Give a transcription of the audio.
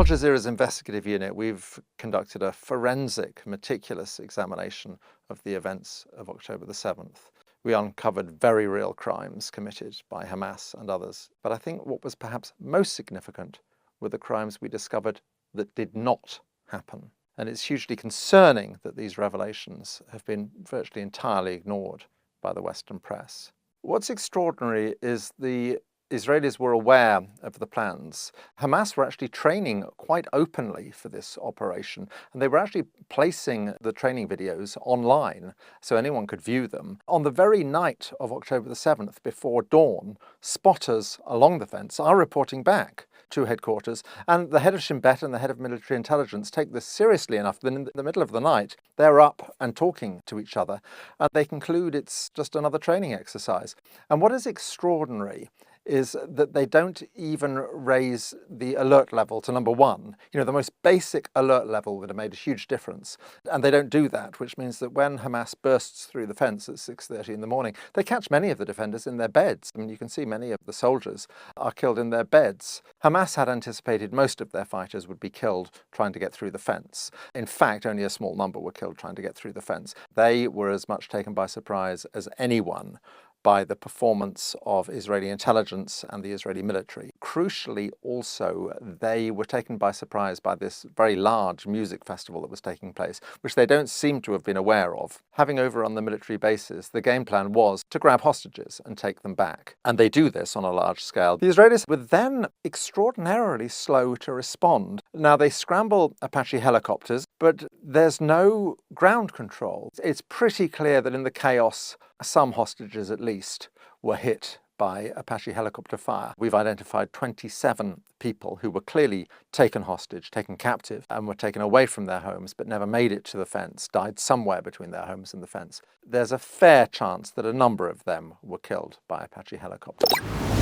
Jazeera's investigative unit, we've conducted a forensic, meticulous examination of the events of October the 7th. We uncovered very real crimes committed by Hamas and others. But I think what was perhaps most significant were the crimes we discovered that did not happen. And it's hugely concerning that these revelations have been virtually entirely ignored by the Western press. What's extraordinary is the Israelis were aware of the plans. Hamas were actually training quite openly for this operation, and they were actually placing the training videos online so anyone could view them. On the very night of October the 7th, before dawn, spotters along the fence are reporting back to headquarters, and the head of Shin Bet and the head of military intelligence take this seriously enough that in the middle of the night they're up and talking to each other, and they conclude it's just another training exercise. And what is extraordinary is that they don't even raise the alert level to number 1, the most basic alert level that have made a huge difference. And they don't do that, which means that when Hamas bursts through the fence at 6:30 in the morning, they catch many of the defenders in their beds. I mean, you can see many of the soldiers are killed in their beds. Hamas had anticipated most of their fighters would be killed trying to get through the fence. In fact, only a small number were killed trying to get through the fence. They were as much taken by surprise as anyone by the performance of Israeli intelligence and the Israeli military. Crucially also, they were taken by surprise by this very large music festival that was taking place, which they don't seem to have been aware of. Having overrun the military bases, the game plan was to grab hostages and take them back. And they do this on a large scale. The Israelis were then extraordinarily slow to respond. Now, they scramble Apache helicopters, but there's no ground control. It's pretty clear that in the chaos, some hostages at least were hit by Apache helicopter fire. We've identified 27 people who were clearly taken hostage, taken captive, and were taken away from their homes but never made it to the fence, died somewhere between their homes and the fence. There's a fair chance that a number of them were killed by Apache helicopters.